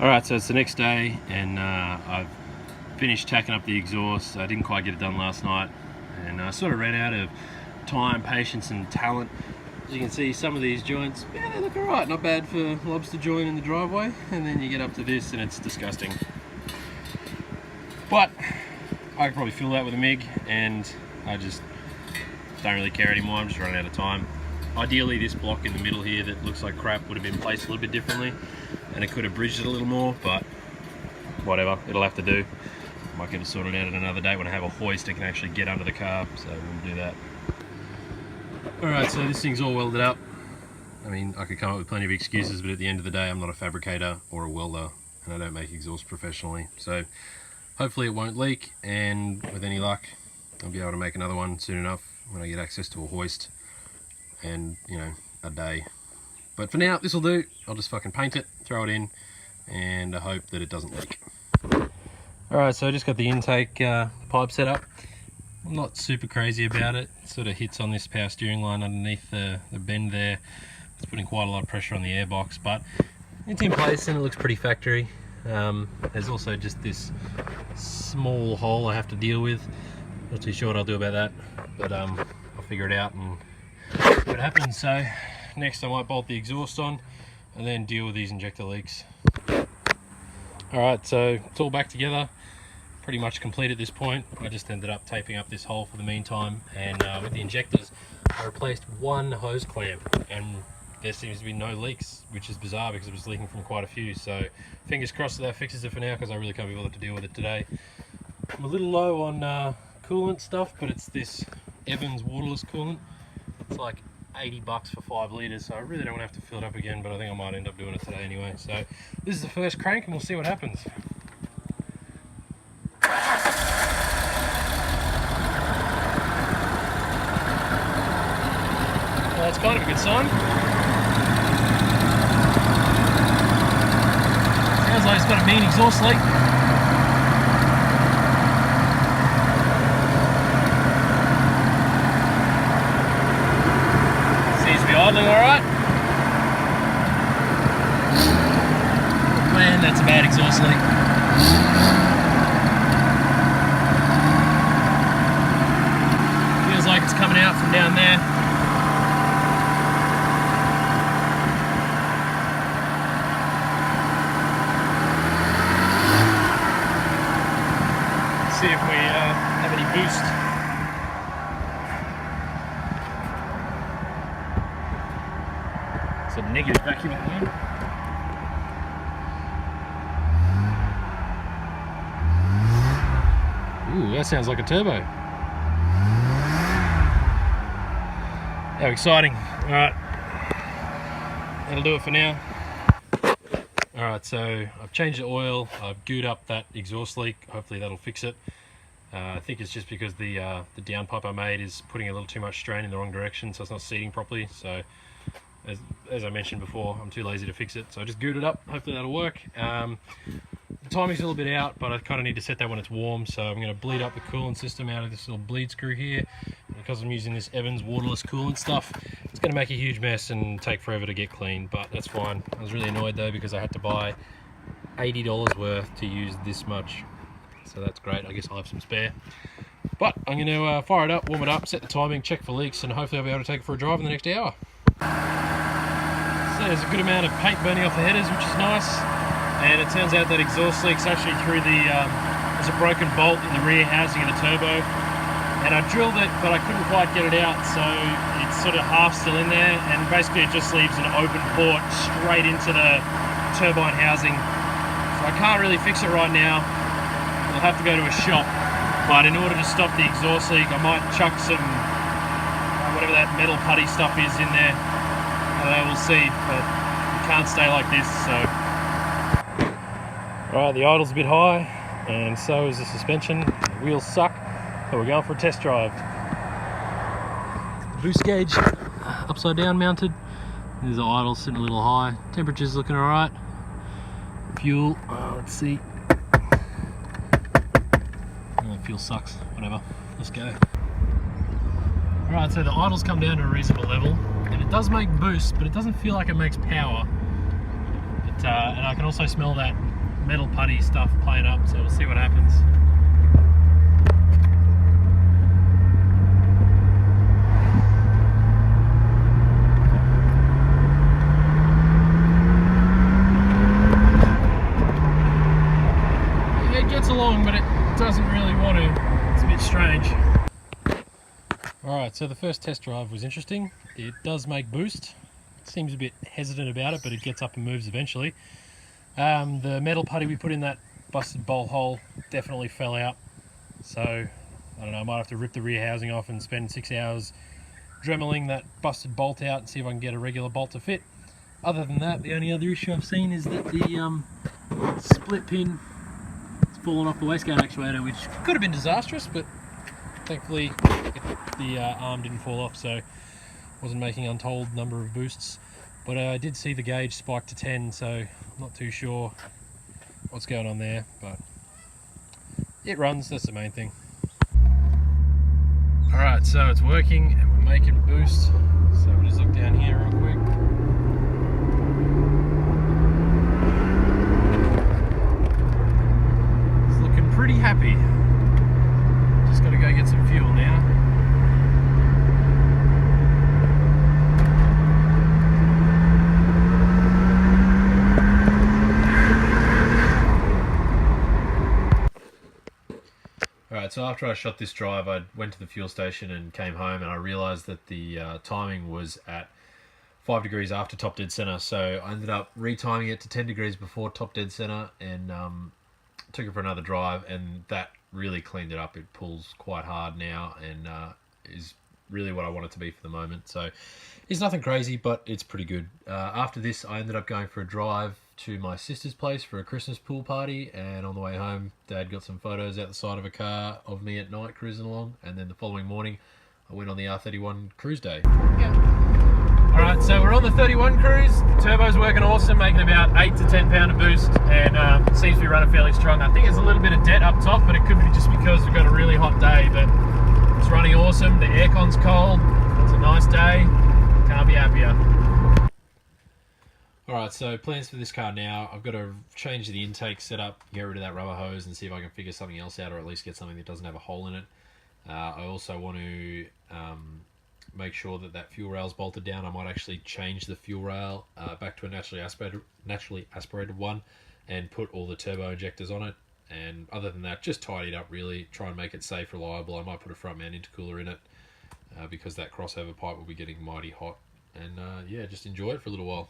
Alright, so it's the next day and I've finished tacking up the exhaust. I didn't quite get it done last night and I sort of ran out of time, patience and talent. As you can see, some of these joints, yeah, they look alright, not bad for lobster joint in the driveway, and then you get up to this and it's disgusting. But I could probably fill that with a MIG and I just don't really care anymore. I'm just running out of time. Ideally this block in the middle here that looks like crap would have been placed a little bit differently and it could have bridged it a little more, but whatever, it'll have to do. Might get it sorted out at another date when I have a hoist that can actually get under the car, so we'll do that. Alright, so this thing's all welded up. I mean, I could come up with plenty of excuses, but at the end of the day I'm not a fabricator or a welder and I don't make exhaust professionally, so hopefully it won't leak, and with any luck I'll be able to make another one soon enough when I get access to a hoist and, you know, a day. But for now, this will do. I'll just fucking paint it, throw it in, and I hope that it doesn't leak. Alright, so I just got the intake pipe set up. I'm not super crazy about it. It sort of hits on this power steering line underneath the bend there. It's putting quite a lot of pressure on the airbox, but it's in place and it looks pretty factory. There's also just this small hole I have to deal with. Not too sure what I'll do about that, but I'll figure it out and see what happens. So next I might bolt the exhaust on and then deal with these injector leaks. Alright, so it's all back together, pretty much complete at this point. I just ended up taping up this hole for the meantime, and with the injectors I replaced one hose clamp and there seems to be no leaks, which is bizarre because it was leaking from quite a few. So fingers crossed that fixes it for now, because I really can't be bothered to deal with it today. I'm a little low on coolant stuff, but it's this Evans waterless coolant. It's like $80 for 5 litres, so I really don't want to have to fill it up again, but I think I might end up doing it today anyway. So this is the first crank and we'll see what happens. Well, that's kind of a good sign. Sounds like it's got a mean exhaust leak. Idling alright. Man, that's a bad exhaust leak. Feels like it's coming out from down there. Let's see if we have any boost. It's a negative vacuum at the end. Ooh, that sounds like a turbo. How exciting. Alright, that'll do it for now. Alright, so I've changed the oil, I've gooed up that exhaust leak, hopefully that'll fix it. I think it's just because the downpipe I made is putting a little too much strain in the wrong direction, so it's not seating properly. So as I mentioned before, I'm too lazy to fix it, so I just gooed it up. Hopefully that'll work. The timing's a little bit out, but I kind of need to set that when it's warm, so I'm going to bleed up the coolant system out of this little bleed screw here. Because I'm using this Evans waterless coolant stuff, it's going to make a huge mess and take forever to get clean, but that's fine. I was really annoyed though because I had to buy $80 worth to use this much, so that's great. I guess I'll have some spare. But I'm going to fire it up, warm it up, set the timing, check for leaks, and hopefully I'll be able to take it for a drive in the next hour. So there's a good amount of paint burning off the headers, which is nice, and it turns out that exhaust leak's actually through the there's a broken bolt in the rear housing of the turbo, and I drilled it but I couldn't quite get it out, so it's sort of half still in there, and basically it just leaves an open port straight into the turbine housing. So I can't really fix it right now. I'll have to go to a shop, but in order to stop the exhaust leak I might chuck some whatever that metal putty stuff is in there. I don't know, we'll see, but it can't stay like this, so. Alright, the idle's a bit high, and so is the suspension. The wheels suck, but we're going for a test drive. Boost gauge upside down mounted. There's the idle sitting a little high. Temperature's looking alright. Fuel, let's see. Oh, fuel sucks, whatever. Let's go. Alright, so the idle's come down to a reasonable level, and it does make boost, but it doesn't feel like it makes power. It and I can also smell that metal putty stuff playing up, so we'll see what happens. It gets along, but it doesn't really want to. It's a bit strange. Alright, so the first test drive was interesting. It does make boost. It seems a bit hesitant about it, but it gets up and moves eventually. The metal putty we put in that busted bolt hole definitely fell out. So, I don't know, I might have to rip the rear housing off and spend 6 hours dremeling that busted bolt out and see if I can get a regular bolt to fit. Other than that, the only other issue I've seen is that the split pin has fallen off the wastegate actuator, which could have been disastrous, but thankfully the arm didn't fall off, so wasn't making untold number of boosts. But I did see the gauge spike to 10, so I'm not too sure what's going on there, but it runs, that's the main thing. Alright, so it's working and we're making a boost. So we'll just look down here real quick. It's looking pretty happy. Just gotta go get some fuel now. Alright, so after I shot this drive, I went to the fuel station and came home, and I realised that the timing was at 5 degrees after top dead centre, so I ended up retiming it to 10 degrees before top dead centre and took it for another drive, and that really cleaned it up. It pulls quite hard now and is really what I want it to be for the moment. So it's nothing crazy, but it's pretty good. After this, I ended up going for a drive to my sister's place for a Christmas pool party, and on the way home, Dad got some photos out the side of a car of me at night cruising along, and then the following morning I went on the R31 cruise day. Alright, so we're on the 31 cruise. Turbo's working awesome, making about 8 to 10 pound of boost, and seems to be running fairly strong. I think there's a little bit of debt up top, but it could be just because we've got a really hot day, but it's running awesome. The aircon's cold, it's a nice day, can't be happier. Alright, so plans for this car now. I've got to change the intake setup, get rid of that rubber hose and see if I can figure something else out, or at least get something that doesn't have a hole in it. I also want to make sure that that fuel rail's bolted down. I might actually change the fuel rail back to a naturally aspirated one and put all the turbo injectors on it. And other than that, just tidy it up really, try and make it safe, reliable. I might put a front mount intercooler in it because that crossover pipe will be getting mighty hot. And yeah, just enjoy it for a little while.